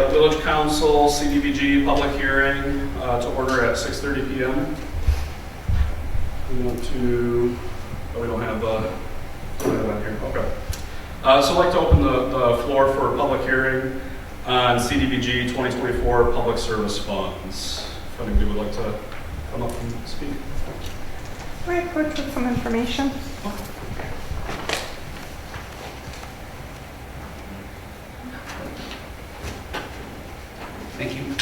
Village Council CDBG public hearing to order at 6:30 p.m. We want to, oh, we don't have that here, okay. So I'd like to open the floor for a public hearing on CDBG 2024 Public Service Funds. If anybody would like to come up and speak. Right, quick with some information. Thank you.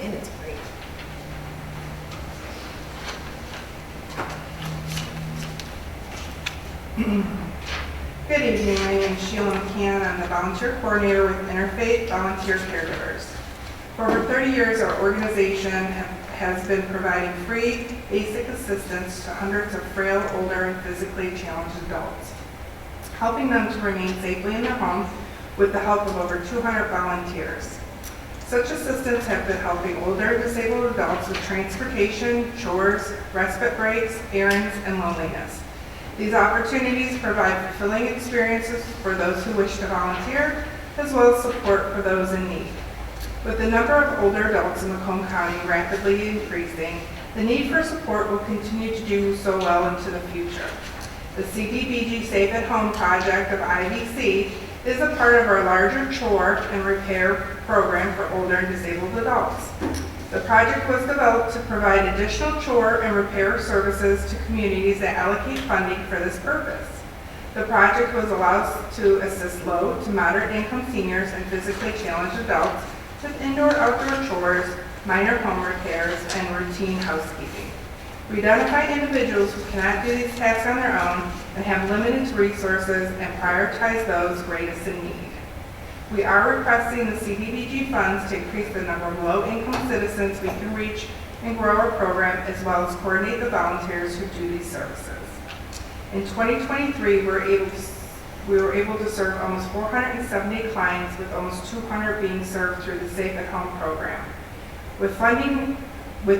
And it's great. Good evening, my name is Sheila McCann. I'm the volunteer coordinator with Interfaith Volunteer Caregivers. For over 30 years, our organization has been providing free, basic assistance to hundreds of frail, older, and physically challenged adults, helping them to remain safely in their homes with the help of over 200 volunteers. Such assistance have been helping older disabled adults with transportation, chores, respite breaks, errands, and loneliness. These opportunities provide fulfilling experiences for those who wish to volunteer, as well as support for those in need. With the number of older adults in Macomb County rapidly increasing, the need for support will continue to do so well into the future. The CDBG Safe at Home project of IVC is a part of our larger chore and repair program for older and disabled adults. The project was developed to provide additional chore and repair services to communities that allocate funding for this purpose. The project was allowed to assist low to moderate income seniors and physically challenged adults with indoor-outdoor chores, minor home repairs, and routine housekeeping. We identify individuals who cannot do these tasks on their own and have limited resources and prioritize those greatest in need. We are requesting the CDBG funds to increase the number of low-income citizens we can reach and grow our program, as well as coordinate the volunteers who do these services. In 2023, we were able to serve almost 470 clients, with almost 200 being served through the Safe at Home program. With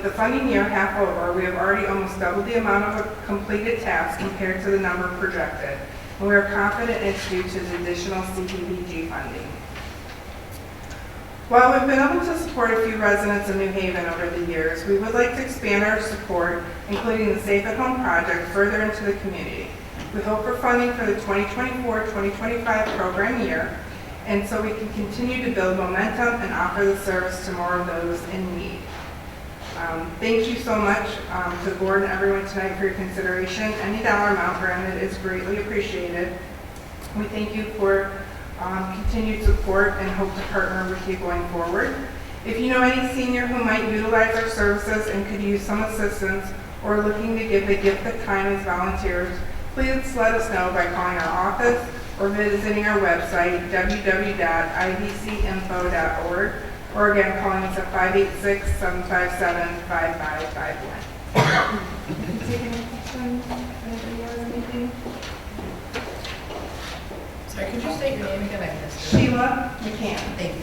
the funding year half over, we have already almost doubled the amount of completed tasks compared to the number projected, and we are confident it's due to the additional CDBG funding. While we've been able to support a few residents of New Haven over the years, we would like to expand our support, including the Safe at Home project, further into the community. We hope for funding for the 2024-2025 program year, and so we can continue to build momentum and offer the service to more of those in need. Thank you so much to the board and everyone tonight for your consideration. Any dollar amount granted is greatly appreciated. We thank you for continued support and hope to partner with you going forward. If you know any senior who might utilize our services and could use some assistance, or looking to give a gift of time as volunteers, please let us know by calling our office or visiting our website, www.ivcinfo.org, or again, calling us at 586-757-5551. Take any questions? Anybody has anything? Sorry, could you state your name again? I missed it. Sheila McCann. Thank you.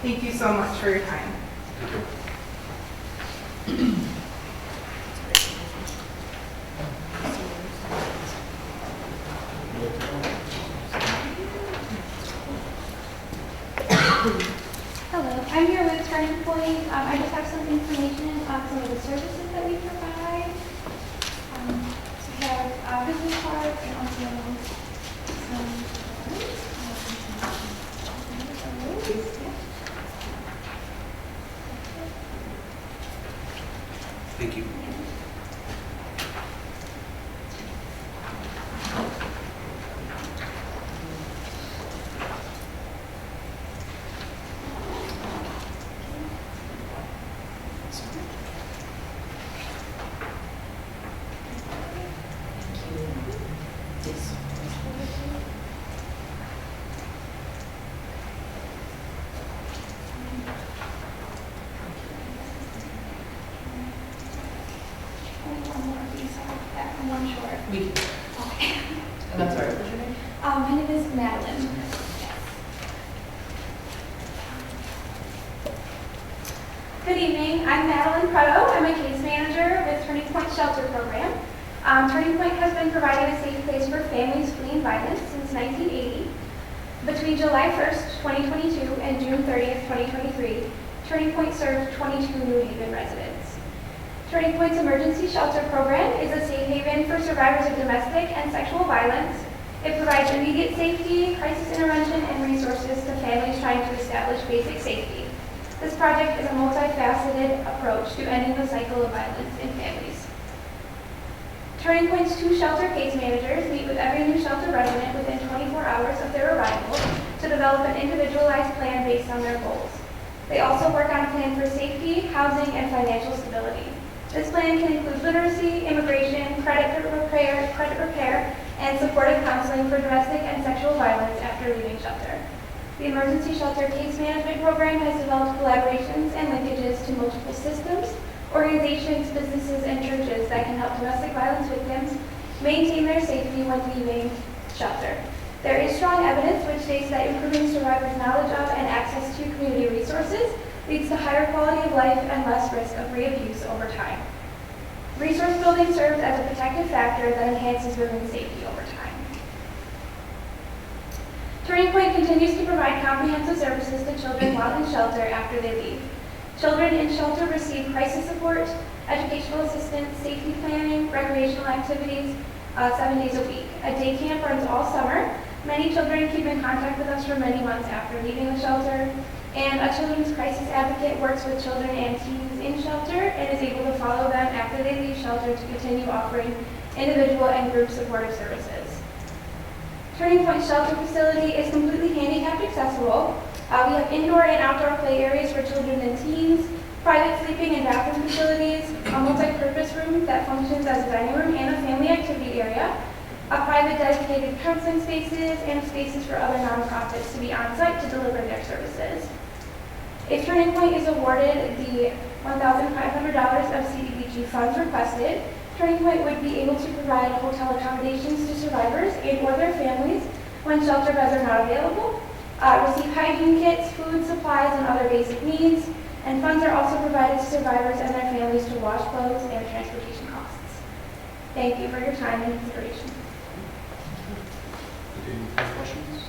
Thank you so much for your time. Hello, I'm here with Turning Point. I just have some information on some of the services that we provide. So we have business cards and also some Thank you. one more piece of that, one short. We do. Okay. And I'm sorry, what's your name? My name is Madeline. Yes. Good evening, I'm Madeline Preto. I'm a case manager with Turning Point Shelter Program. Turning Point has been providing a safe place for families fleeing violence since 1980. Between July 1st, 2022 and June 30th, 2023, Turning Point served 22 New Haven residents. Turning Point's emergency shelter program is a safe haven for survivors of domestic and sexual violence. It provides immediate safety, crisis intervention, and resources to families trying to establish basic safety. This project is a multifaceted approach to ending the cycle of violence in families. Turning Point's 2 shelter case managers meet with every new shelter resident within 24 hours of their arrival to develop an individualized plan based on their goals. They also work on a plan for safety, housing, and financial stability. This plan can include literacy, immigration, credit repair, and supportive counseling for domestic and sexual violence after leaving shelter. The Emergency Shelter Case Management Program has developed collaborations and linkages to multiple systems, organizations, businesses, and churches that can help domestic violence victims maintain their safety when leaving shelter. There is strong evidence which states that improving survivors' knowledge of and access to community resources leads to higher quality of life and less risk of re-abuse over time. Resource building serves as a protective factor that enhances women's safety over time. Turning Point continues to provide comprehensive services to children while in shelter after they leave. Children in shelter receive crisis support, educational assistance, safety planning, recreational activities 7 days a week. A day camp runs all summer. Many children keep in contact with us for many months after leaving the shelter. And a children's crisis advocate works with children and teens in shelter and is able to follow them after they leave shelter to continue offering individual and group supportive services. Turning Point Shelter Facility is completely handicapped accessible. We have indoor and outdoor play areas for children and teens, private sleeping and bathroom facilities, a multi-purpose room that functions as a dining room and a family activity area, a private dedicated counseling spaces, and spaces for other nonprofits to be on site to deliver their services. If Turning Point is awarded the $1,500 of CDBG funds requested, Turning Point would be able to provide hotel accommodations to survivors and or their families when shelter beds are not available, receive hygiene kits, food supplies, and other basic needs, and funds are also provided to survivors and their families to wash clothes and transportation costs. Thank you for your time and consideration. Any questions?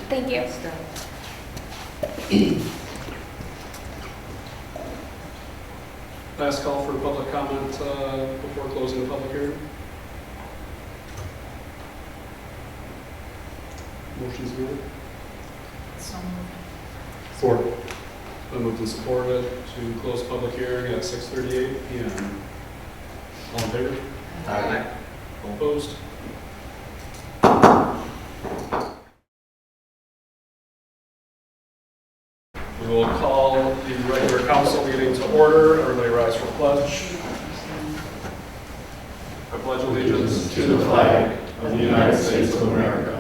Thank you. Last call for public comment before closing the public hearing. Motion's made. So moved. Support. Been moved and supported to close public hearing at 6:38 p.m. All in favor? Aye. All opposed? We will call the regular council meeting to order. Everybody rise for pledge. I pledge allegiance to the flag of the United States of America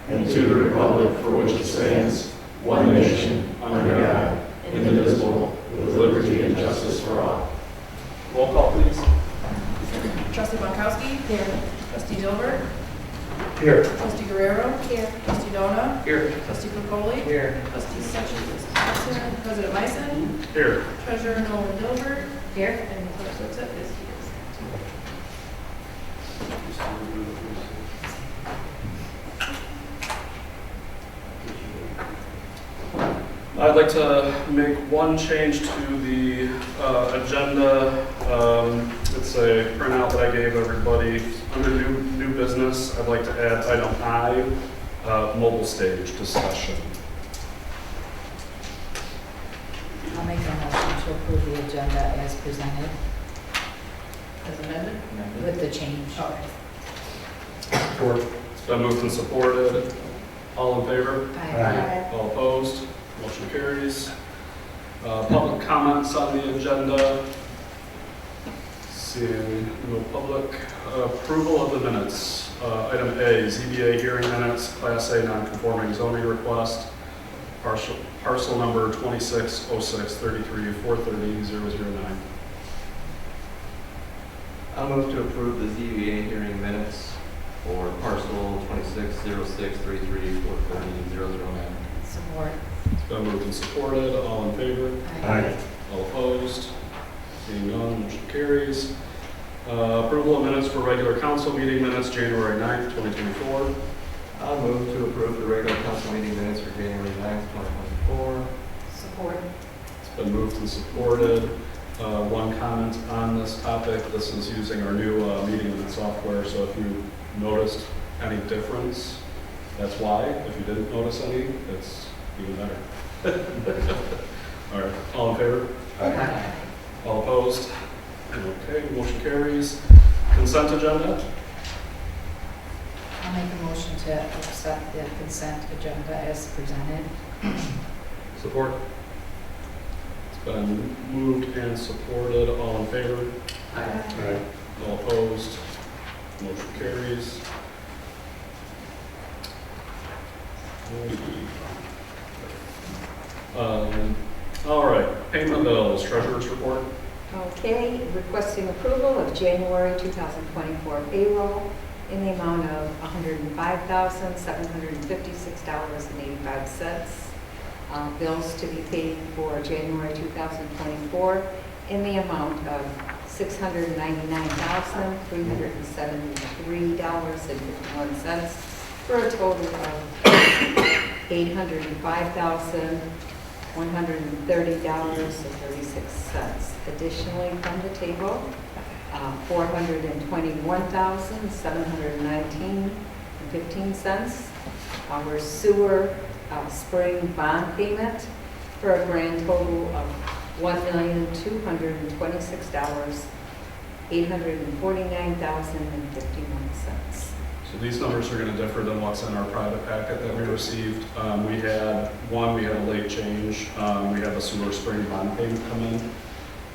and to the republic for which it stands, one nation, under God, indivisible, with liberty and justice for all. Roll call, please. Trustee Bonkowski. Here. Trustee Dilbert. Here. Trustee Guerrero. Here. Trustee Dona. Here. Trustee Capoli. Here. Trustee Setchel is absent. President Myson. Here. Treasurer Nolan Dilbert. Here. And Clerk Sotep is here. I'd like to make one change to the agenda. It's a printout that I gave everybody. Under new business, I'd like to add item I, mobile stage discussion. I'll make a motion to approve the agenda as presented As amended. with the change. Support. It's been moved and supported. All in favor? Aye. All opposed? Motion carries. Public comments on the agenda. Seeing no public. Approval of the minutes. Item A, ZBA hearing minutes, Class A non-conforming zoning request, parcel number 260633430009. I'll move to approve the ZBA hearing minutes for parcel 260633433009. Support. It's been moved and supported. All in favor? Aye. All opposed? Seeing none, motion carries. Approval of minutes for regular council meeting minutes, January 9th, 2024. I'll move to approve the regular council meeting minutes for January 9th, 2024. Support. It's been moved and supported. One comment on this topic, this is using our new meeting minute software, so if you noticed any difference, that's why. If you didn't notice any, it's even better. All right, all in favor? Aye. All opposed? Okay, motion carries. Consent agenda? I'll make a motion to accept the consent agenda as presented. Support. It's been moved and supported. All in favor? Aye. All opposed? Motion carries. All right, payment bills, treasurer's report. Okay, requesting approval of January 2024 payroll in the amount of $105,756.85. Bills to be paid for January 2024 in the amount of $699,373.51 for a total of $805,130.36. Additionally, from the table, $421,719.15. Our sewer spring bond payment for a grand total of $1,226,849.51. So these numbers are going to differ than what's in our private packet that we received. We had a late change. We had the sewer spring bond payment come in.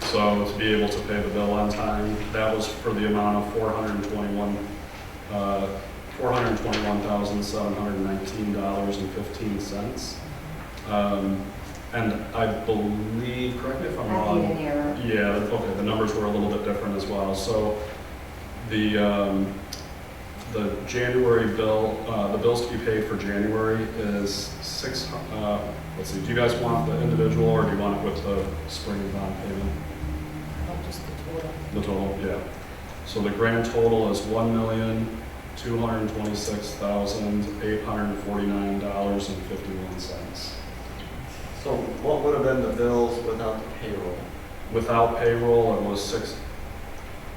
So to be able to pay the bill on time, that was for the amount of $421,719.15. And I believe, correct me if I'm I wrong. need an error. Yeah, okay, the numbers were a little bit different as well. So the January bill, the bills to be paid for January is let's see, do you guys want the individual or do you want it with the spring bond payment? Just the total. The total, yeah. So the grand total is $1,226,849.51. So what would have been the bills without the payroll? Without payroll, it was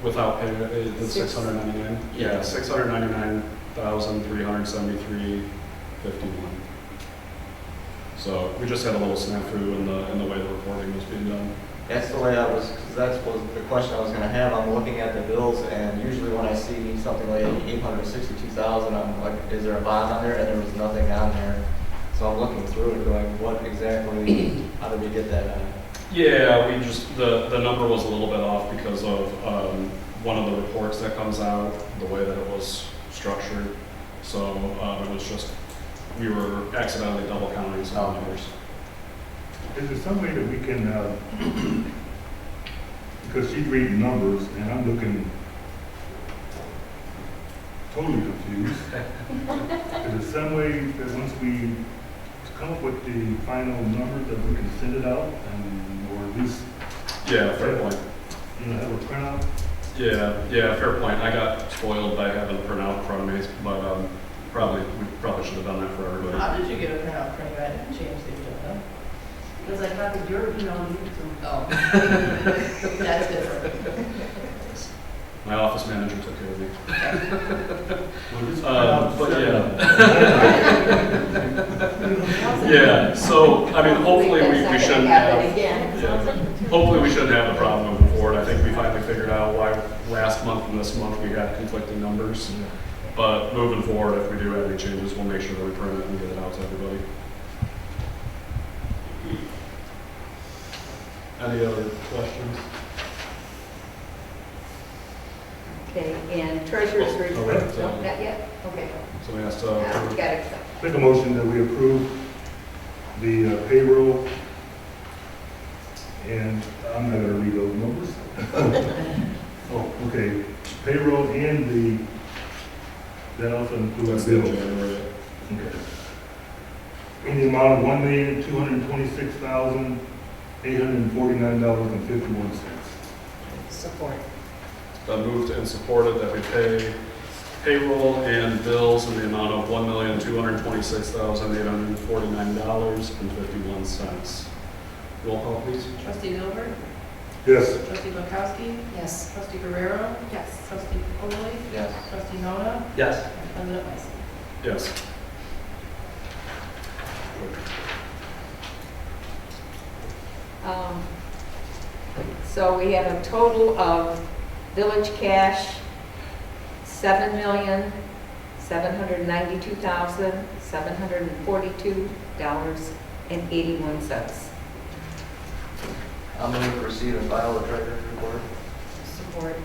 without payroll, it's 699? Yeah, 699,373.51. So we just had a little snafu in the way the reporting was being done. That's the way because that was the question I was gonna have. I'm looking at the bills, and usually when I see something like 862,000, I'm like, is there a bond on there? And there was nothing on there. So I'm looking through it going, what exactly, how did we get that on? Yeah, we just, the number was a little bit off because of one of the reports that comes out, the way that it was structured. So it was just, we were accidentally double counting some numbers. Is there some way that we can, because she's reading numbers and I'm looking totally confused. Is there some way that once we come up with the final numbers that we can send it out or at least, Yeah, fair point. have a printout? Yeah, fair point. I got spoiled by having a printout in front of me, but we probably should have done that for everybody. How did you get a printout printing? I didn't change the agenda. Because I copied your email and you too. Oh. That's different. My office manager took care of me. But yeah, so I mean, hopefully we shouldn't have. Hopefully we shouldn't have a problem moving forward. I think we finally figured out why last month and this month we had conflicting numbers. But moving forward, if we do have any changes, we'll make sure that we print it and get it out to everybody. Any other questions? Okay, and treasurer's report, right, no, not yet? Okay. Somebody has to Now, approve. we got it. Make a motion that we approve the payroll, and I'm not gonna read those numbers. Oh, okay, payroll and that also includes That's the bills. January. Okay. in the amount of $1,226,849.51. Support. It's been moved and supported that we pay payroll and bills in the amount of $1,226,849.51. Roll call, please. Trustee Milburn? Yes. Trustee Bukowski? Yes. Trustee Guerrero? Yes. Trustee Foley? Yes. Trustee Nona? Yes. And President Weiss. Yes. So we have a total of village cash, $7,792,742.81. I'm going to receive and file the treasurer's report. Support.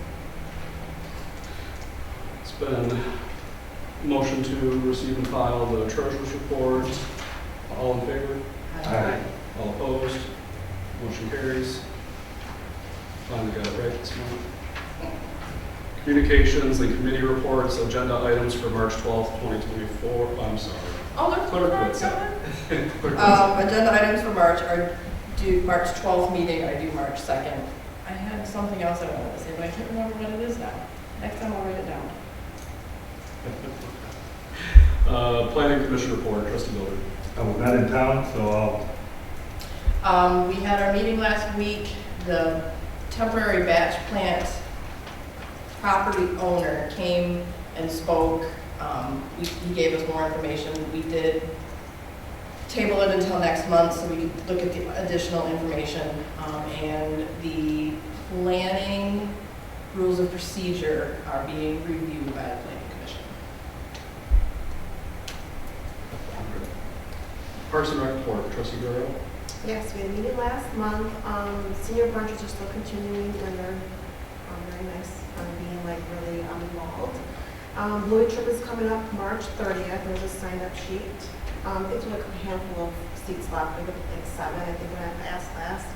It's been motion to receive and file the treasurer's report. All in favor? Aye. All opposed? Motion carries. Finally got it right this month. Communications and committee reports, agenda items for March 12th, 2024. I'm sorry. Oh, there's Clerk one Woods. coming? Clerk Woods. Agenda items for March are due March 12th meeting, I do March 2nd. I had something else I wanted to say, but I can't remember what it is now. Next time I'll write it down. Planning Commission report, Trustee Miller. I was not in town, so We had our meeting last week. The temporary batch plant property owner came and spoke. He gave us more information. We did table it until next month so we could look at the additional information. And the planning rules of procedure are being reviewed by the Planning Commission. Parks and Rec report, Trustee Guerrero. Yes, we had a meeting last month. Senior branches are still continuing, and they're very nice on being like really involved. Blue Trip is coming up March 30th. There's a sign-up sheet. I think there's like a handful of seats left, maybe like 7. I think we're gonna have to ask last.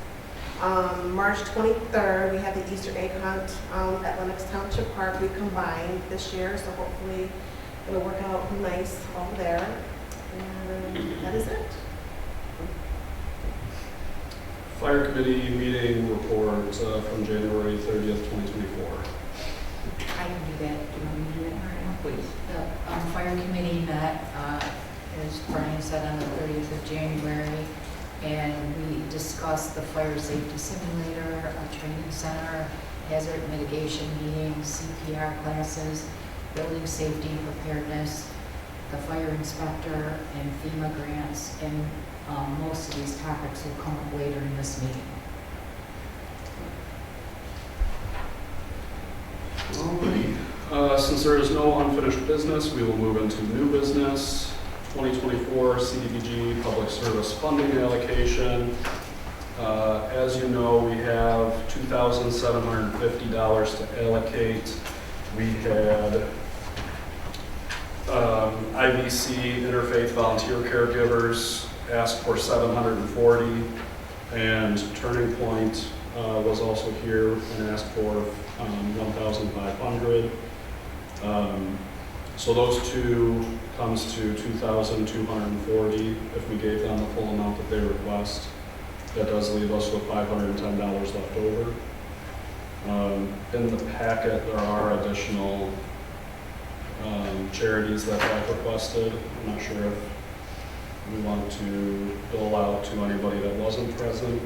March 23rd, we have the Easter egg hunt at Lennox Township Park. We combined this year, so hopefully it'll work out nice over there. And that is it. Fire Committee meeting report from January 30th, 2024. I can do that. Do you want me to do that, Mariana? Please. The fire committee met, as Brian said, on the 30th of January, and we discussed the fire safety simulator, a training center, hazard mitigation meetings, CPR classes, building safety preparedness, the fire inspector, and FEMA grants, and most of these topics will come up later in this meeting. Since there is no unfinished business, we will move into new business. 2024 CDBG Public Service Funding Allocation. As you know, we have $2,750 to allocate. We had IVC, Interfaith Volunteer Caregivers, asked for $740, and Turning Point was also here and asked for $1,500. So those two comes to $2,240 if we gave them the full amount that they request. That does leave us with $510 left over. In the packet, there are additional charities that have requested. I'm not sure if we want to dole out to anybody that wasn't present,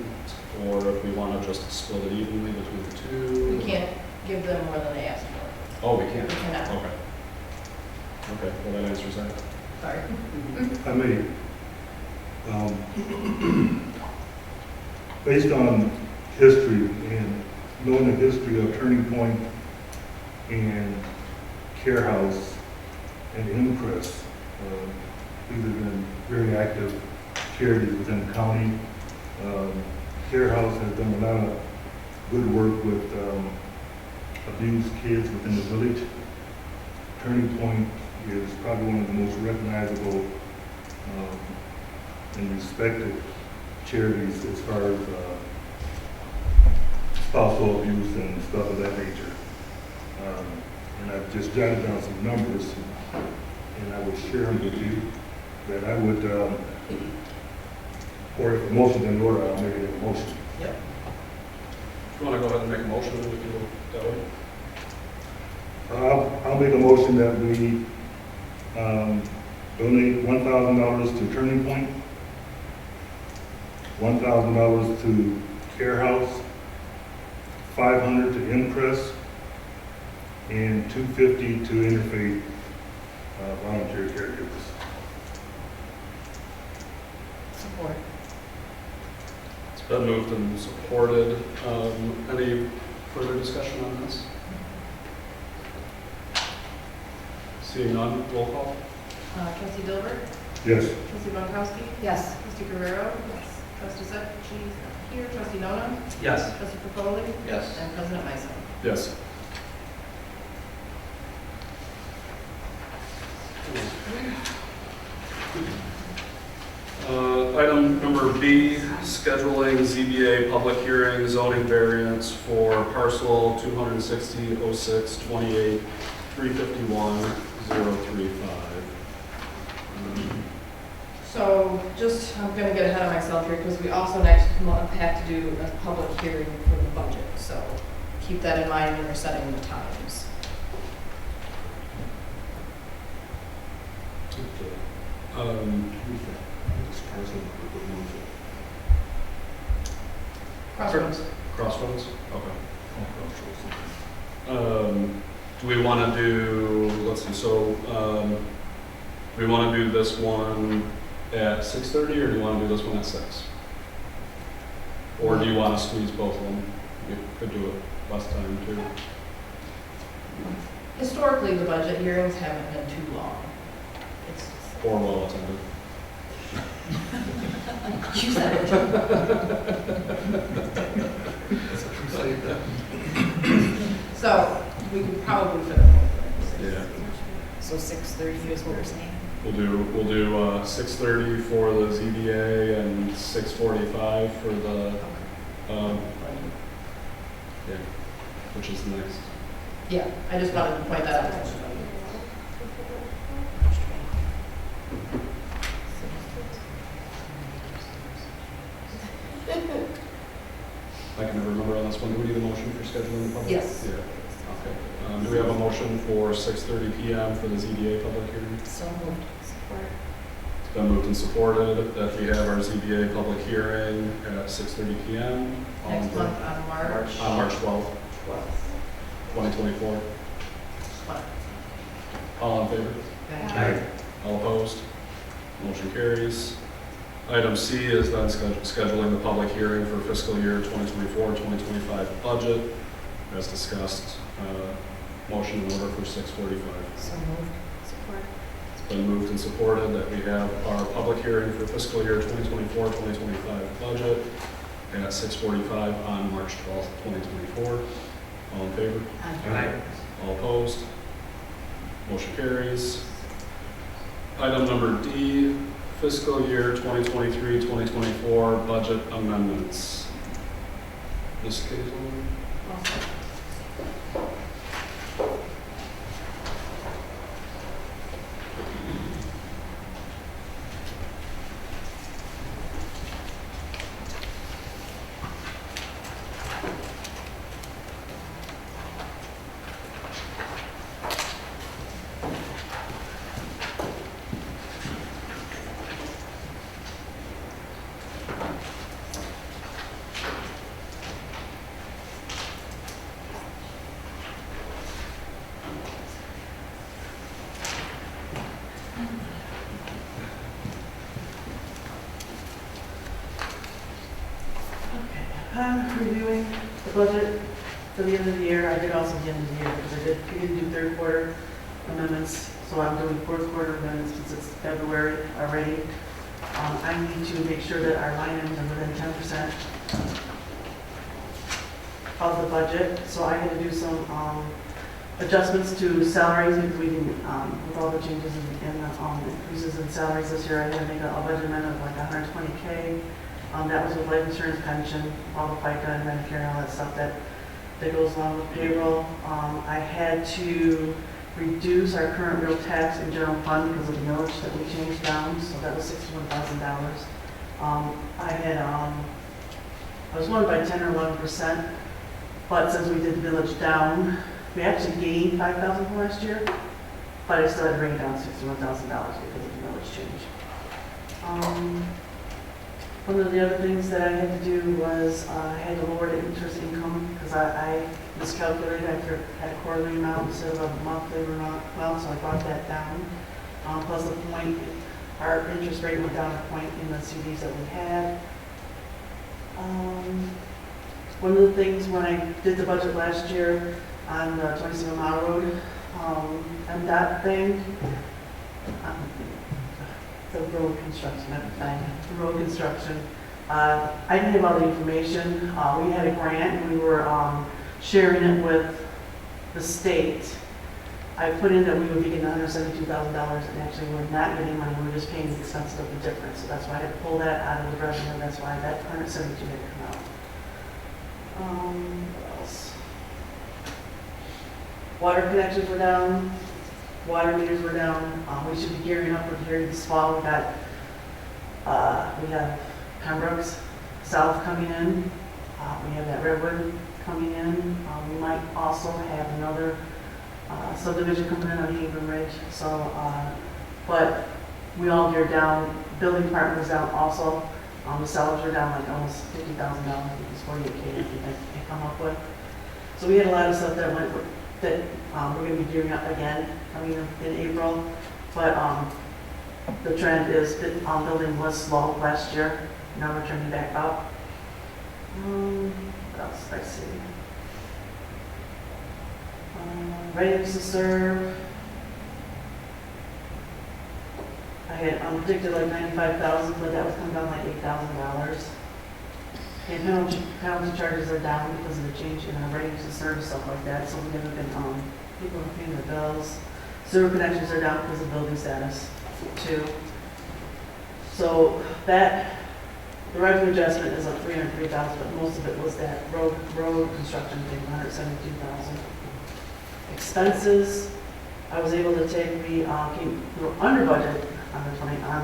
or if we want to just split it evenly between the two. We can't give them more than they asked for. Oh, we can't? We cannot. Okay. Okay, well, that answers that. Sorry. I may, based on history and knowing the history of Turning Point and Care House and Impress, these have been very active charities within the county. Care House has done a lot of good work with abused kids within the village. Turning Point is probably one of the most recognizable and respected charities as far as spousal abuse and stuff of that nature. And I've just jotted down some numbers, and I would share them with you, that I would Or if a motion's in order, I'll make it a motion. Yep. If you want to go ahead and make a motion, we can go that way. I'll make a motion that we donate $1,000 to Turning Point, $1,000 to Care House, $500 to Impress, and $250 to Interfaith volunteer caregivers. Support. It's been moved and supported. Any further discussion on this? Seeing none, roll call. Trustee Dilbert? Yes. Trustee Bunkowski? Yes. Trustee Guerrero? Yes. Trustee Zechi? Here. Trustee Nona? Yes. Trustee Popoli? Yes. And President Mysel. Yes. Item number B, scheduling ZBA public hearing zoning variance for parcel 260-06-28-351-035. So just, I'm gonna get ahead of myself here because we also next month have to do a public hearing for the budget. So keep that in mind when you're setting the times. Crossroads. Crossroads? Okay. Do we want to do, let's see, so, do we want to do this one at 6:30 or do you want to do this one at 6? Or do you want to squeeze both of them? You could do it less time too. Historically, the budget hearings haven't been too long. It's, Or well attended. You said it. so we could probably fit them both in. Yeah. So 6:30 is what we're saying? We'll do 6:30 for the ZBA and 6:45 for the, yeah, which is next. Yeah, I just wanted to point that out. I can never remember on this one. Do we need a motion for scheduling the public? Yes. Yeah. Okay. Do we have a motion for 6:30 PM for the ZBA public hearing? So moved. Support. It's been moved and supported that we have our ZBA public hearing at 6:30 PM. Next month on March. On March 12th, 12th. 2024. All in favor? Okay. All opposed? Motion carries. Item C is then scheduling the public hearing for fiscal year 2024-2025 budget, as discussed. Motion in order for 6:45. So moved. Support. It's been moved and supported that we have our public hearing for fiscal year 2024-2025 budget at 6:45 on March 12th, 2024. All in favor? Aye. All opposed? Motion carries. Item number D, fiscal year 2023-2024 budget amendments. Ms. Caitlin? Reviewing the budget for the end of the year. I did also the end of the year because we didn't do third quarter amendments, so I'm doing fourth quarter amendments since it's February already. I need to make sure that our line items are within 10% of the budget, so I had to do some adjustments to salaries because we didn't, with all the changes in the increases in salaries this year, I had to make a budget amendment of like $120K. That was with life insurance, pension, all the FICA and Medicare and all that stuff that goes along with payroll. I had to reduce our current real tax in general fund because of the millage that we changed down, so that was $61,000. I was going by 10 or 11%, but since we did the village down, we actually gained 5,000 from last year, but I still had to bring it down $61,000 because of the millage change. One of the other things that I had to do was I had to lower the interest income because I miscalculated. I had a quarterly amount instead of a monthly amount, so I brought that down. Plus the point, our interest rate went down a point in the CDs that we had. One of the things when I did the budget last year on the 27 Mile Road, MDOT thing, the road construction, the road construction. I didn't have all the information. We had a grant and we were sharing it with the state. I put in that we would be getting $172,000 and actually we're not getting money, we're just paying the expenses of the difference. So that's why I had to pull that out of the revenue, that's why that 172 had to come out. What else? Water connections were down, water meters were down. We should be gearing up for here this fall. We have Pembroke's South coming in. We have that Redwood coming in. We might also have another subdivision coming in on Haven Ridge. So, but we all geared down. Building department was down also. The sellers were down like almost $50,000. I think it's 48K that they come up with. So we had a lot of stuff that we're going to be gearing up again coming in April. But the trend is that building was slow last year. Now we're turning back up. What else did I see? Readiness to serve. I had predicted like $95,000, but that was coming down like $8,000. And penalty charges are down because of the change in our readiness to serve and stuff like that. So we haven't been people are paying their bills. Sewer connections are down because of building status too. So that the revenue adjustment is up $303,000, but most of it was that road construction thing, $172,000. Expenses, I was able to take we were under budget on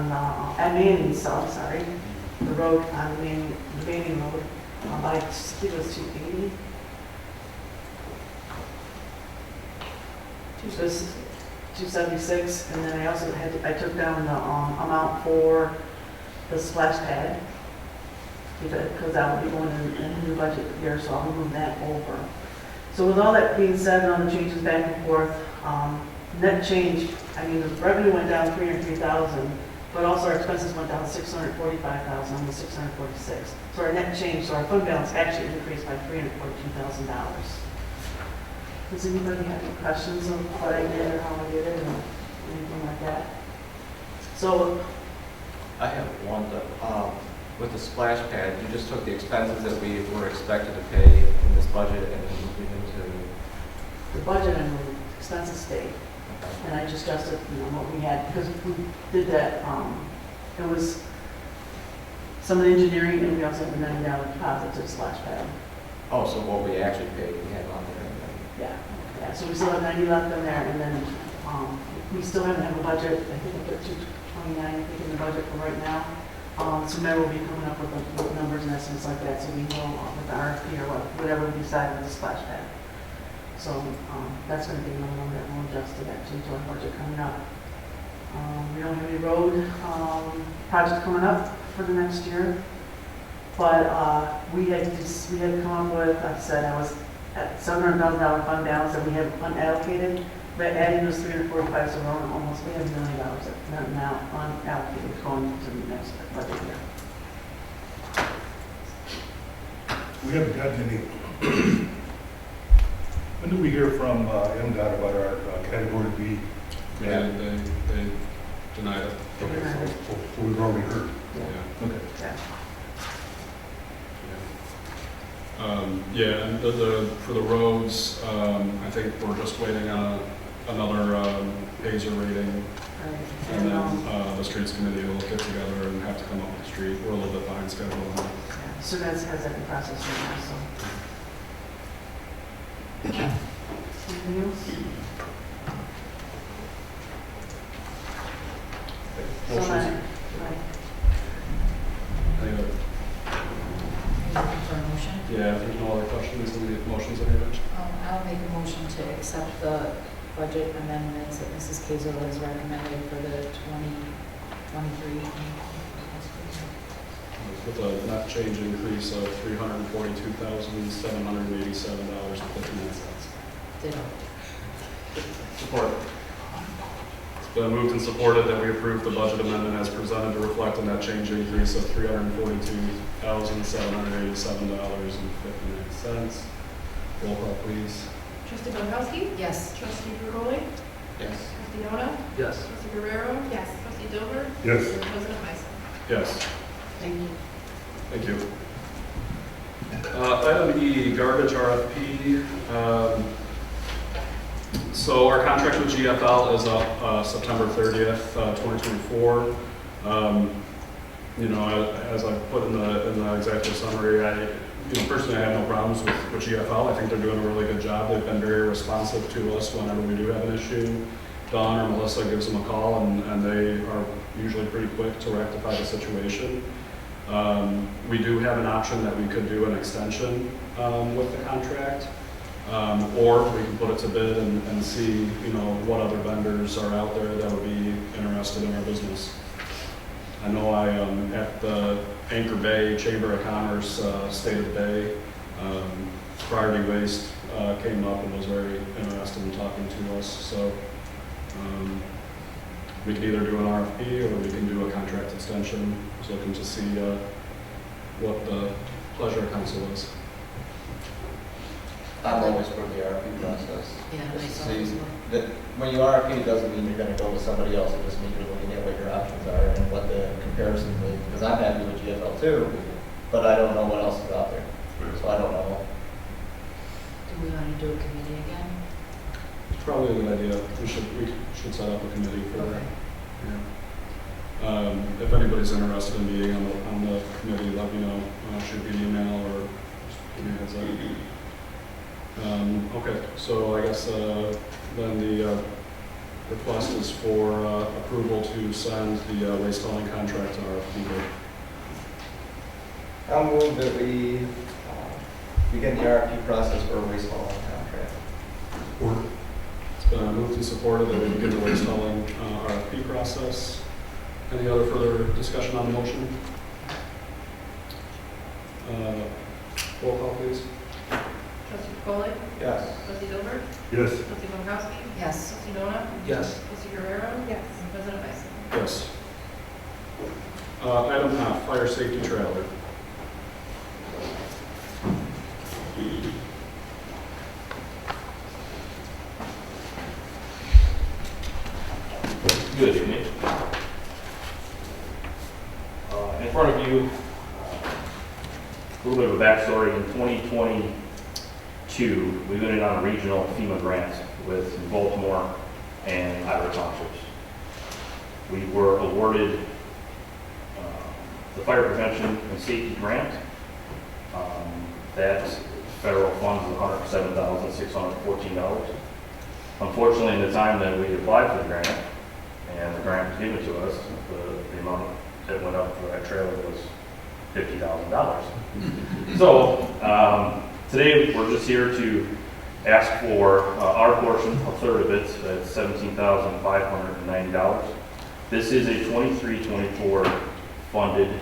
the at Manning, sorry, the road on the Manning road by I think it was 280. It was 276, and then I also I took down the amount for the splash pad because that will be going in the new budget year, so I'll move that over. So with all that being said, and all the changes back and forth, net change, I mean, the revenue went down $303,000, but also our expenses went down $645,000, almost $646. So our net change, so our fund balance actually increased by $342,000. Does anybody have any questions on what I did or how I did it or anything like that? So I have one, with the splash pad, you just took the expenses that we were expected to pay in this budget and then moved it into... the budget and the expenses stayed. And I just adjusted, what we had, because we did that, it was some of the engineering and we also had the $90 deposit to the splash pad. Oh, so what we actually paid, we had on there. Yeah, so we still have 90 left in there, and then we still haven't have a budget. I think I put 229, I think, in the budget for right now. So Mayor will be coming up with the numbers and estimates like that, so we know with the RFP or whatever we decide with the splash pad. So that's going to be another one that we'll adjust to that to our budget coming up. We don't have any road projects coming up for the next year, but we had come up with, like I said, I was at $700,000 fund balance that we have unallocated, but adding those 345 so we're almost, we have $1 million that now unallocated going to the next budget year. We haven't gotten any. When did we hear from MDOT about our category B? Yeah, they denied it. Okay, so we've already heard. Yeah. Okay. Yeah. Yeah, and for the roads, I think we're just waiting on another Hazer rating, Right. and then the streets committee will get together and have to come up with the street. We're a little bit behind schedule on that. Yeah, so that's has that in process right now, so. Anything else? So Motion's- I- Any other- Looking for a motion? Yeah, if there's no other questions, any motions in here? I'll make a motion to accept the budget amendments that Mrs. Kazel has recommended for the 2023. With a net change increase of $342,787.59. Ditto. Support. It's been moved and supported that we approve the budget amendment as presented to reflect a net change increase of $342,787.59. Roll call, please. Trustee Pankowski? Yes. Trustee Burgoli? Yes. Trustee Dona? Yes. Trustee Guerrero? Yes. Trustee Dilber? Yes. And President Bison. Yes. Thank you. Thank you. Item E, garbage RFP. So our contract with GFL is up September 30th, 2024. You know, as I put in the executive summary, personally, I have no problems with GFL. I think they're doing a really good job. They've been very responsive to us whenever we do have an issue. Dawn or Melissa gives them a call, and they are usually pretty quick to rectify the situation. We do have an option that we could do an extension with the contract, or we can put it to bid and see, what other vendors are out there that would be interested in our business. I know at the Anchor Bay Chamber of Commerce State of the Day, Priority Waste came up and was very interested in talking to us. So we can either do an RFP or we can do a contract extension. Just looking to see what the pleasure of council is. I'm always for the RFP process. Yeah, Just nice. to see that when you RFP, it doesn't mean you're gonna go with somebody else, it just means you're looking at what your options are and what the comparison is. Because I'm happy with GFL too, but I don't know what else is out there. So I don't know. Do we want to do a committee again? It's probably a good idea. We should set up a committee for that. Yeah. If anybody's interested in being on the committee, let me know. Shoot me an email or just give me a heads up. Okay, so I guess then the request is for approval to send the waste hauling contract to RFP. I'll move that we begin the RFP process for a waste hauling contract. It's been moved and supported that we begin the waste hauling RFP process. Any other further discussion on the motion? Roll call, please. Trustee Burgoli? Yes. Trustee Dilber? Yes. Trustee Pankowski? Yes. Trustee Dona? Yes. Trustee Guerrero? Yes. And President Bison. Yes. Item F, fire safety trailer. Good evening. In front of you, a little bit of a backstory. In 2022, we went in on a regional FEMA grant with Baltimore and Iowa Townships. We were awarded the Fire Prevention and Safety Grant. That federal funds is $107,614. Unfortunately, in the time that we applied for the grant, and the grant was given to us, the amount that went up for that trailer was $50,000. So today we're just here to ask for our portion, a third of it, at $17,590. This is a 23-24 funded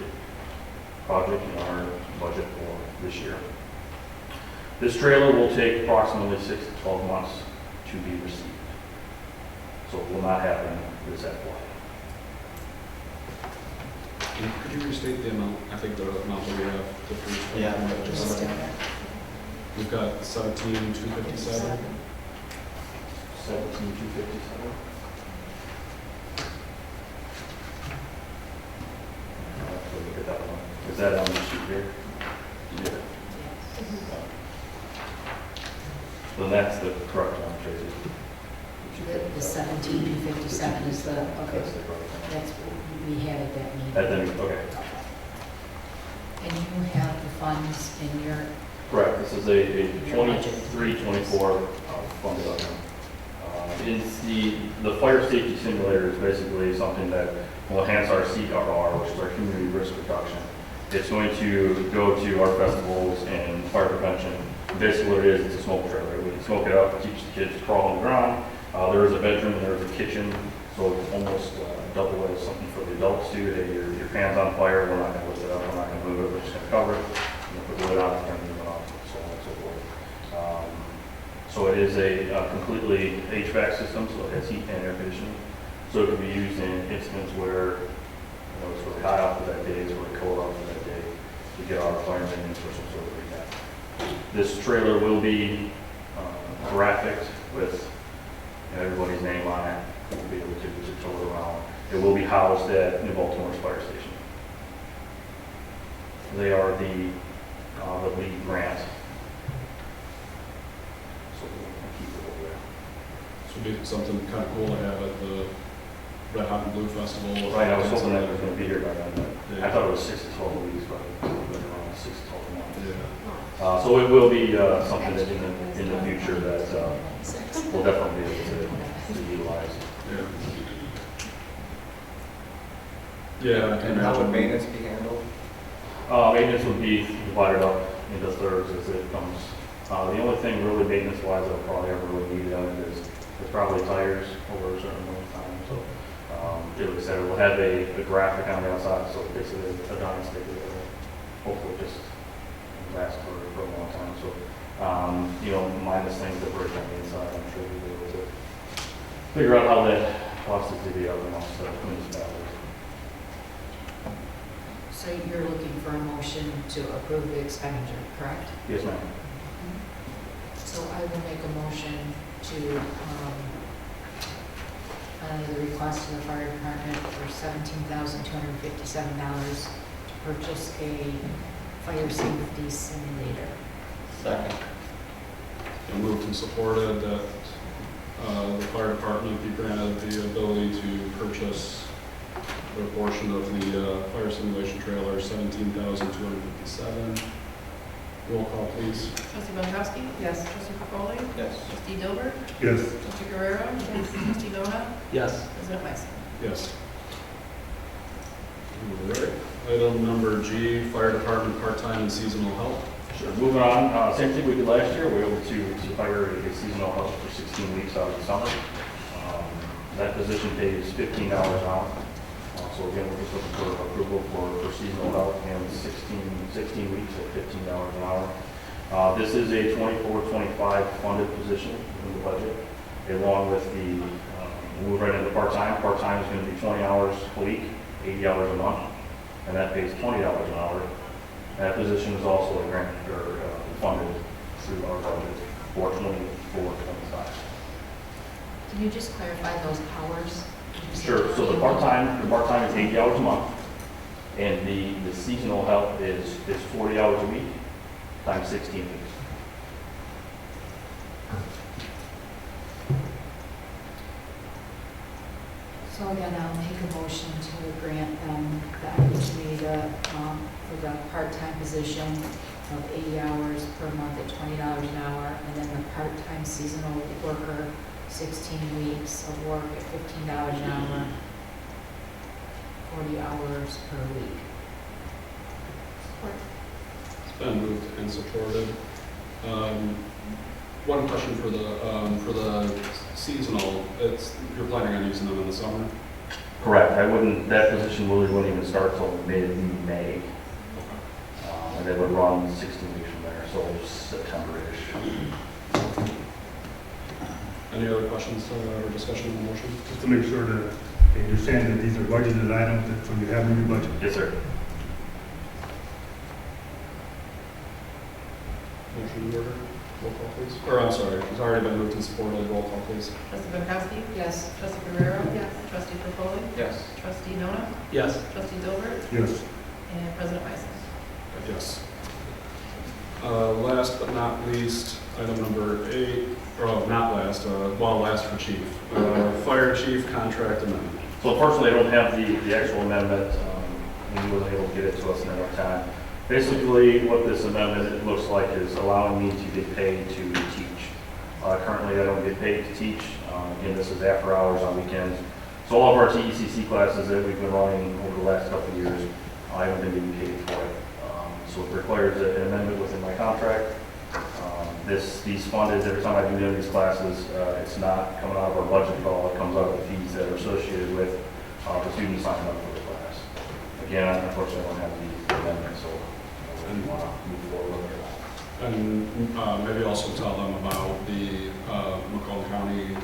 project in our budget for this year. This trailer will take approximately 6 to 12 months to be received. So it will not happen this FY. Could you restate the amount? I think the amount that we have. Yeah. We've got 17,257. 17,257. Look at that one. Is that on the sheet here? Yeah. So that's the correct one, Tracy. The 17,257 is the, okay, That's the correct one. that's what we had at that meeting. And then, okay, And you have the funds in your, correct. This is a 23-24 funded item. It's the fire safety simulator is basically something that will enhance our CRR, which is our community risk reduction. It's going to go to our festivals and fire prevention. Basically what it is, it's a smoke trailer. We can smoke it up, teach the kids to crawl on the ground. There is a bedroom, there is a kitchen, so it's almost double as something for the adults too. Hey, your pan's on fire, we're not gonna lift it up, we're not gonna move it, we're just gonna cover it. You put the lid on, turn it off, so on and so forth. So it is a completely HVAC system, so it has heat and air conditioning. So it can be used in instances where, it's really hot out for that day, it's really cold out for that day, to get our firemen in for some sort of recap. This trailer will be graphic with everybody's name on it. We'll be able to tow it around. It will be housed at New Baltimore's fire station. They are the lead grant. So we'll keep it over there. So it'd be something kind of cool to have at the Red Hot and Blue Festival. Right, I was hoping that it was going to be here by then, but Yeah. I thought it was 6 to 12 weeks, but it's been around 6 to 12 months. Yeah. So it will be something that in the future that we'll definitely be able to utilize. Yeah. Yeah, I can And how would imagine. maintenance be handled? Maintenance would be divided up into thirds as it comes. The only thing really maintenance-wise I'll probably ever really need on it is probably tires over a certain amount of time. So, like I said, we'll have a graphic on the outside, so basically a dying stick that will hopefully just last for a long time. So, minus things that break on the inside, I'm sure we'll be able to figure out how that costs us to be out amongst the municipalities. So you're looking for a motion to approve the expenditure, correct? Yes, ma'am. So I will make a motion to, honor the request of the fire department for $17,257 to purchase a fire safety simulator. Second. And moved and supported that the fire department be granted the ability to purchase a portion of the fire simulation trailer, $17,257. Roll call, please. Trustee Pankowski? Yes. Trustee Capoli? Yes. Trustee Dilbert? Yes. Trustee Guerrero? Yes. Trustee Dona? Yes. President Wyson? Yes. All right. Item number G, fire department part-time and seasonal help. Sure. Moving on, same thing we did last year. We were able to hire a seasonal help for 16 weeks out of the summer. That position pays $15 an hour. So again, we're just looking for approval for seasonal help and 16 weeks at $15 an hour. This is a 24-25 funded position in the budget, along with the, we'll move right into part-time. Part-time is going to be 20 hours a week, 80 hours a month, and that pays $20 an hour. That position is also a grant or funded through our budget for 24-25. Can you just clarify those hours? Sure. So the part-time is 80 hours a month, and the seasonal help is 40 hours a week times 16 weeks. So again, I'll make a motion to grant them the opportunity to, for the part-time position of 80 hours per month at $20 an hour, and then the part-time seasonal worker, 16 weeks of work at $15 an hour, 40 hours per week. It's been moved and supported. One question for the seasonal, you're planning on using them in the summer? Correct. That position really wouldn't even start till mid-May. And they would run 16 weeks from there, so September-ish. Any other questions or discussion on the motion? Just to make sure that they understand that these are budgeted items that so you have in your budget. Yes, sir. Motion in order. Roll call, please. Or I'm sorry, it's already been moved and supported. Roll call, please. Trustee Pankowski? Yes. Trustee Guerrero? Yes. Trustee Capoli? Yes. Trustee Dona? Yes. Trustee Dilbert? Yes. And President Wyson? Yes. Last but not least, item number 8, or not last, last for chief. Fire chief contract amendment. So unfortunately, I don't have the actual amendment. We weren't able to get it to us in enough time. Basically, what this amendment looks like is allowing me to get paid to teach. Currently, I don't get paid to teach. Again, this is after hours on weekends. So all of our TECC classes that we've been running over the last couple of years, I haven't been getting paid for it. So it requires an amendment within my contract. These funded, every time I do any of these classes, it's not coming out of our budget at all. It comes out of the fees that are associated with the students signing up for the class. Again, unfortunately, I don't have the amendment, so I really want to move forward with it. And maybe also tell them about the Macomb County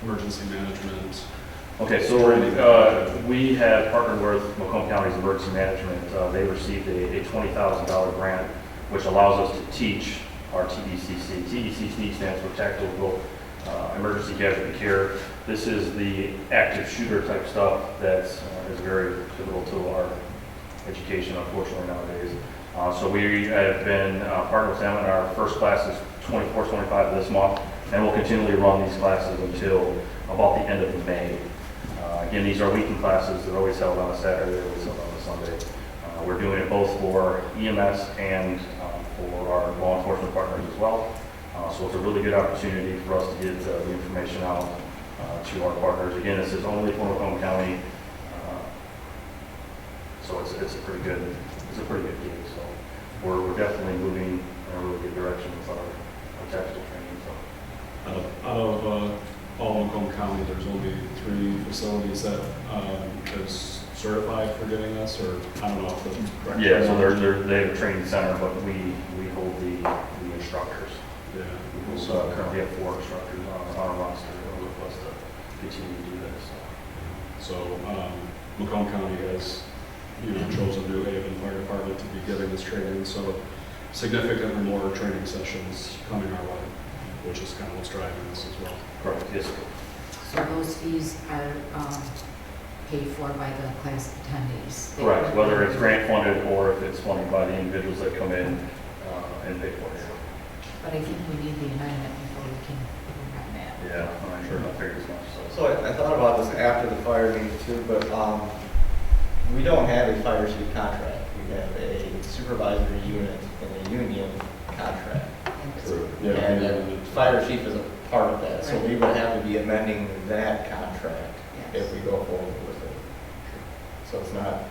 emergency management. Okay, so we have partnered with Macomb County's Emergency Management. They received a $20,000 grant, which allows us to teach our TECC. TECC stands for Tactical Emergency Casualty Care. This is the active shooter type stuff that is very pivotal to our education, unfortunately, nowadays. So we have been partnered with them, and our first class is 24-25 this month, and we'll continually run these classes until about the end of May. Again, these are weekend classes. They're always held on a Saturday, they're always held on a Sunday. We're doing it both for EMS and for our law enforcement partners as well. So it's a really good opportunity for us to get the information out to our partners. Again, this is only for Macomb County, so it's a pretty good gig. So we're definitely moving in a really good direction with our tactical training. So. Out of all of Macomb County, there's only 3 facilities that is certified for getting this, or I don't know if that's correct. Yeah, so they have a training center, but we hold the instructors. Yeah. We currently have 4 instructors on our roster who are with us to continue to do this. So Macomb County has, chosen New Haven Fire Department to be giving this training, so significantly more training sessions coming our way, which is kind of what's driving this as well. Correct, yes. So those fees are paid for by the class attendees? Correct, whether it's grant funded or if it's funded by the individuals that come in and pay for it. But I think we need the amendment before we can move on that. Yeah, I'm sure I figured as much. So I thought about this after the fire meeting too, but we don't have a fire chief contract. We have a supervisory unit and a union contract. Yeah. And the fire chief is a part of that, so we would have to be amending that contract if we go forward with it. So it's not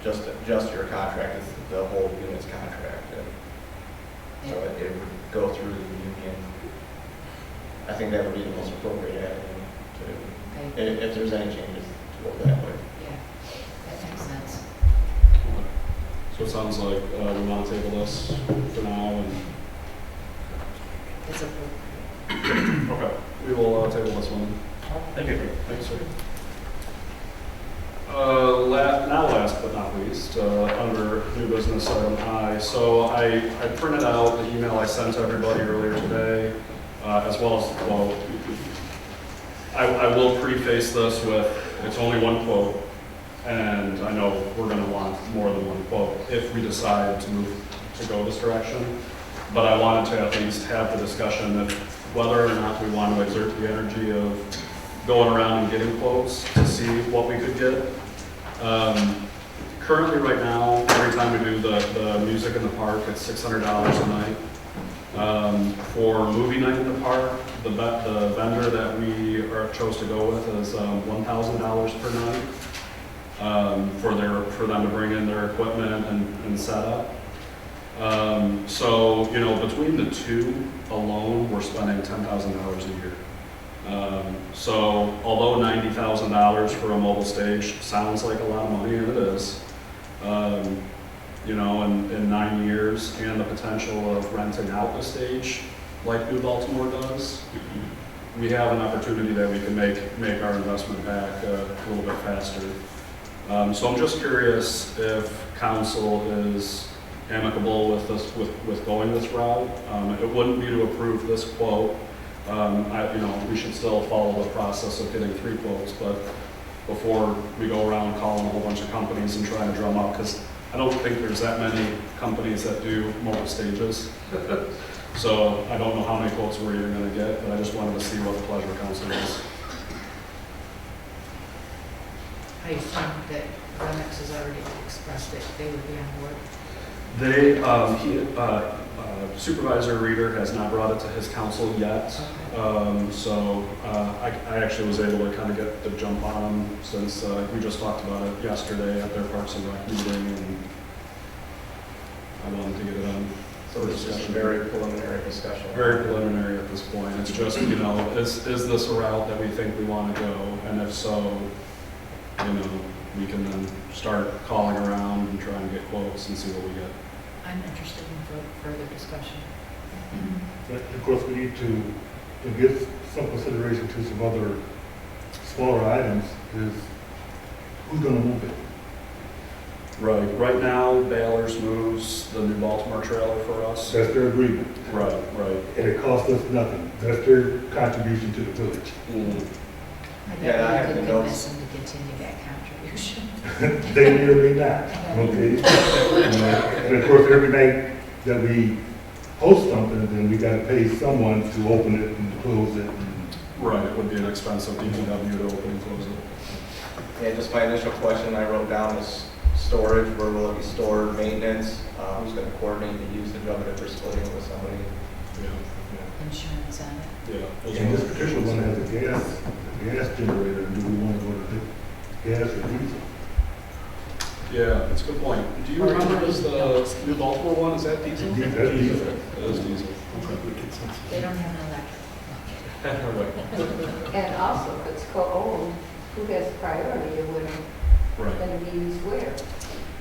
just your contract, it's the whole unit's contract. And so it would go through the union. I think that would be the most appropriate avenue to, if there's any changes, to go that way. Yeah, that makes sense. So it sounds like we want to table this for now, and It's appropriate. okay, we will table this one. Thank you. Thanks, sir. Now last but not least, under new business item I. So I printed out the email I sent to everybody earlier today, as well as the quote. I will preface this with, it's only one quote, and I know we're going to want more than one quote if we decide to go this direction. But I wanted to at least have the discussion of whether or not we want to exert the energy of going around and getting quotes to see what we could get. Currently, right now, every time we do the music in the park, it's $600 a night. For movie night in the park, the vendor that we chose to go with is $1,000 per night for them to bring in their equipment and set up. So, between the two alone, we're spending $10,000 a year. So, although $90,000 for a mobile stage sounds like a lot of money, and it is, in 9 years, and the potential of renting out the stage like New Baltimore does, we have an opportunity that we can make our investment back a little bit faster. So I'm just curious if council is amicable with this, with going this route. It wouldn't be to approve this quote. We should still follow the process of getting 3 quotes, but before we go around calling a whole bunch of companies and trying to drum up, because I don't think there's that many companies that do mobile stages. So I don't know how many quotes we're even going to get, but I just wanted to see what the pleasure of council is. I assume that Remex has already expressed that they would be on board. Supervisor Reader has not brought it to his council yet. So I actually was able to kind of get the jump on them since we just talked about it yesterday at their Parks and Rec meeting, and I wanted to get it on. So it's just a very preliminary discussion. Very preliminary at this point. It's just, you know, is this a route that we think we want to go? And if so, you know, we can then start calling around and try and get quotes and see what we get. I'm interested in further discussion. But of course, we need to give some consideration to some other smaller items, is who's gonna move it? Right now, Baylor's moves the New Baltimore trailer for us. That's their agreement. Right. And it costs us nothing. That's their contribution to the village. I Yeah, I bet have we the could notes. convince them to continue that contribution. They may or may not, okay? And of course, every night that we host something, then we gotta pay someone to open it and close it. And Right, it would be an expensive DPW to open and close it. Yeah, just my initial question I wrote down was storage, where will it be stored, maintenance, who's gonna coordinate the usage of it if we're splitting it with somebody? Insurance on it. Yeah. And this particular one has a gas generator. Do we want to go to gas or diesel? Yeah, that's a good point. Do you remember, is the New Baltimore one, is that diesel? That's diesel. It is diesel. They don't have an electric. And also, if it's co-owned, who has priority of when Right. it's going to be used where?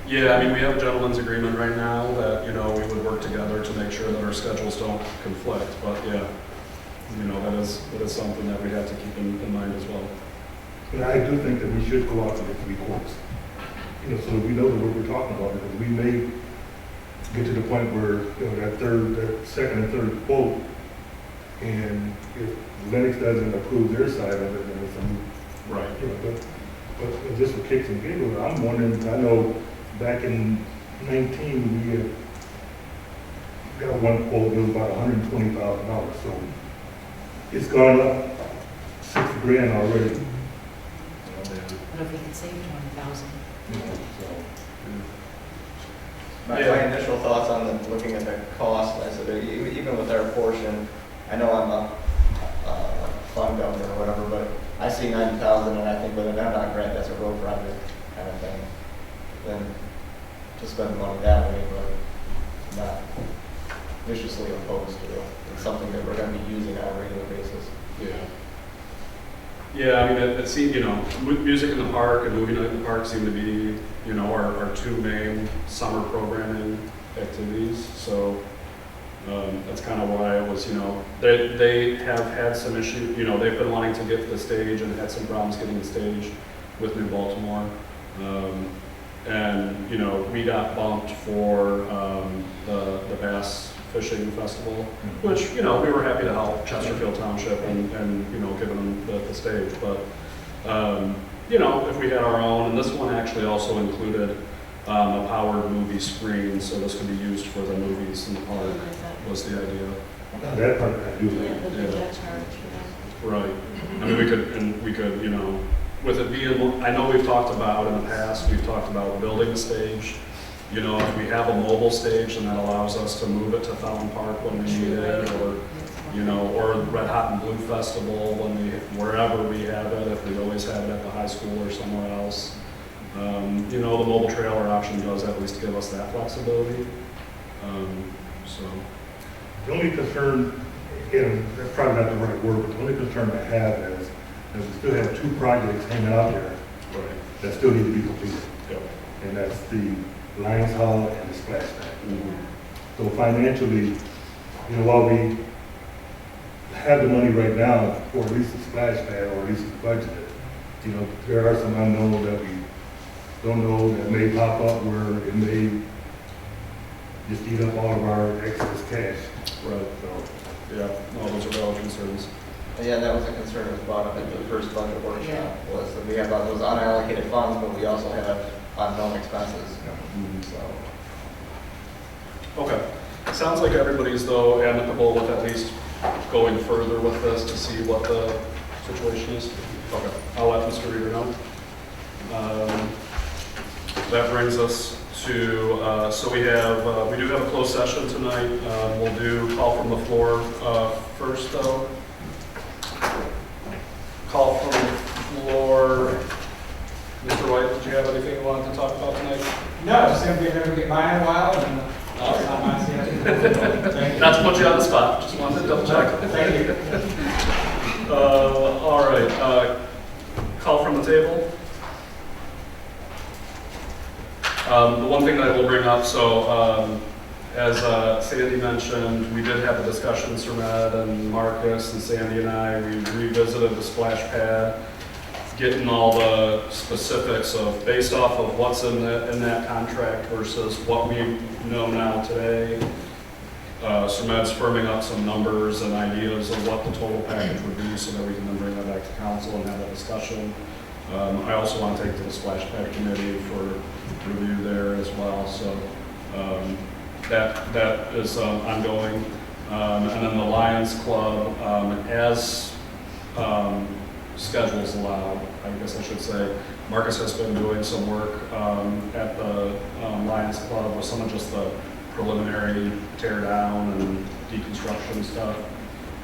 Yeah, I mean, we have a gentleman's agreement right now that, you know, we would work together to make sure that our schedules don't conflict, but yeah, you know, that is something that we have to keep in mind as well. And I do think that we should go out to the 3 quotes. You know, so that we know what we're talking about, because we may get to the point where, you know, that second and third quote, and if Lennox doesn't approve their side of it, then it's a moot. Right. You know, but just for kicks and giggles, I'm wondering, I know back in 19, we had got one quote, it was about $120,000, so it's gone up $6,000 already. What if we could save 20,000? My initial thoughts on looking at the cost, I said, even with our portion, I know I'm a fund governor or whatever, but I see 90,000 and I think with an MDOT grant, that's a road project kind of thing. Then to spend the money that way, but not viciously opposed to it. It's something that we're going to be using on a regular basis. Yeah. Yeah, I mean, it seemed, you know, music in the park and movie night in the park seem to be, you know, our 2 main summer programming activities. So that's kind of why it was, you know, they have had some issues, you know, they've been wanting to get the stage and had some problems getting the stage with New Baltimore. And, you know, we got bumped for the Bass Fishing Festival, which, you know, we were happy to help Chesterfield Township and you know, give them the stage. But, you know, if we had our own, and this one actually also included a powered movie screen, so this could be used for the movies in the park, was the idea. That part I do like. Right. I mean, we could, you know, with it being, I know we've talked about in the past, we've talked about building a stage. You know, if we have a mobile stage, then that allows us to move it to Fountain Park when we need it, or, you know, or Red Hot and Blue Festival wherever we have it, if we always have it at the high school or somewhere else. You know, the mobile trailer option does at least give us that flexibility. So. The only concern, and that's probably not the right word, but the only concern I have is we still have 2 projects hanging out there that still need to be completed. Yep. And that's the Lions Hall and the Splash Pad. So financially, you know, while we have the money right now for at least the Splash Pad, or at least it's budgeted, you know, there are some unknowns that we don't know that may pop up where it may just eat up all of our excess cash. Right. So, Yeah, no, those are valid concerns. Yeah, that was a concern that was brought up at the first budget workshop, was that we have those unallocated funds, but we also have unknown expenses. So, Okay. Sounds like everybody's, though, amicable with at least going further with this to see what the situation is. Okay. I'll let Mr. Reader know. That brings us so we do have a closed session tonight. We'll do call from the floor first, though. Call from the floor. Mr. White, did you have anything you wanted to talk about tonight? No, just gonna be able to get by in a while and it's not my schedule. Thank you. Not to put you on the spot, just wanted to double check. Thank you. All right, call from the table. The one thing that I will bring up, so as Sandy mentioned, we did have a discussion, Sir Med and Marcus and Sandy and I, we revisited the splash pad, getting all the specifics of, based off of what's in that contract versus what we know now today. Sir Med's firming up some numbers and ideas of what the total package would be so that we can then bring that back to council and have a discussion. I also want to take to the splash pad committee for review there as well, so that is ongoing. And then the Lions Club, as schedules allow, I guess I should say, Marcus has been doing some work at the Lions Club with some of just the preliminary tear down and deconstruction stuff.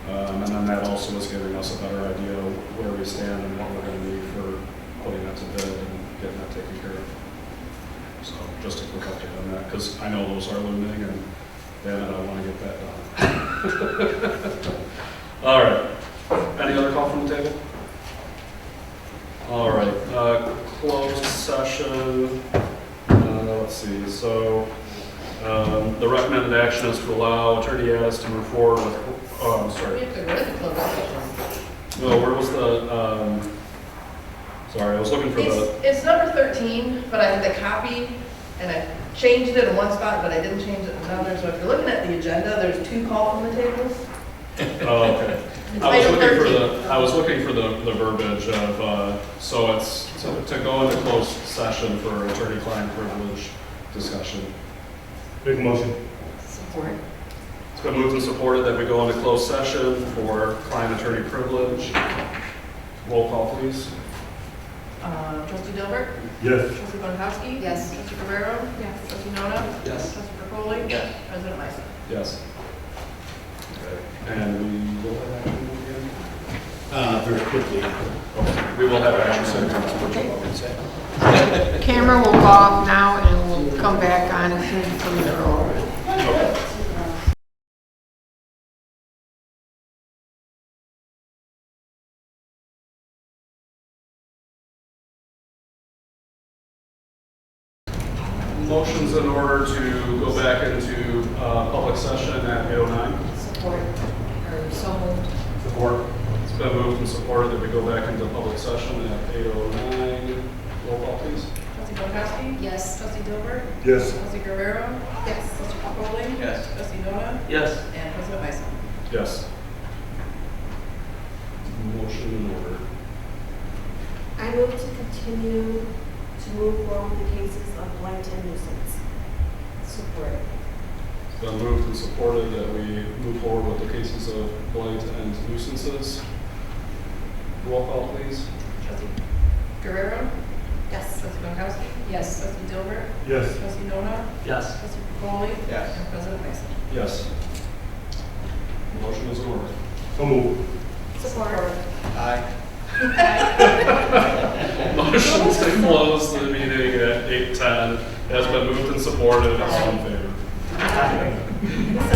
And then that also is giving us a better idea of where we stand and what we're going to need for putting that to bid and getting that taken care of. So just a quick update on that, because I know those are looming and then I want to get that done. All right. Any other call from the table? All right. Closed session. Let's see. So the recommended action is to allow Attorney Addis to move forward with, I'm We sorry. have to go to the closed session. No, where was the, sorry, I was looking for the, It's number 13, but I had the copy, and I changed it in one spot, but I didn't change it in another. So if you're looking at the agenda, there's 2 call from the tables. oh, okay. It's I was item looking for 13. I was looking for the verbiage of, so it's to go into closed session for attorney-client privilege discussion. Make a motion. Support. It's been moved and supported that we go into closed session for client-attorney privilege. Roll call, please. Trustee Dilbert? Yes. Trustee Bonkowski? Yes. Trustee Guerrero? Yes. Trustee Nona? Yes. Trustee Burkholder? Yes. President Meissner? Yes. Okay. And we will have action again? Very quickly. Okay. We will have action. Camera will go off now and we'll come back on as soon as things are over. Okay. Motion's in order to go back into public session at 8:09. Support. Or so moved. Support. It's been moved and supported that we go back into public session at 8:09. Roll call, please. Trustee Bonkowski? Yes. Trustee Dilbert? Yes. Trustee Guerrero? Yes. Trustee Burkholder? Yes. Trustee Nona? Yes. And President Meissner? Yes. Motion in order. I move to continue to move forward with the cases of blight and nuisance. Support. It's been moved and supported that we move forward with the cases of blight and nuisances. Roll call, please. Trustee Guerrero? Yes. Trustee Bonkowski? Yes. Trustee Dilbert? Yes. Trustee Nona? Yes. Trustee Burkholder? Yes. And President Meissner? Yes. Motion is in order. So move. Support. Aye. Motion to close the meeting at 8:10 has been moved and supported. All in favor? So,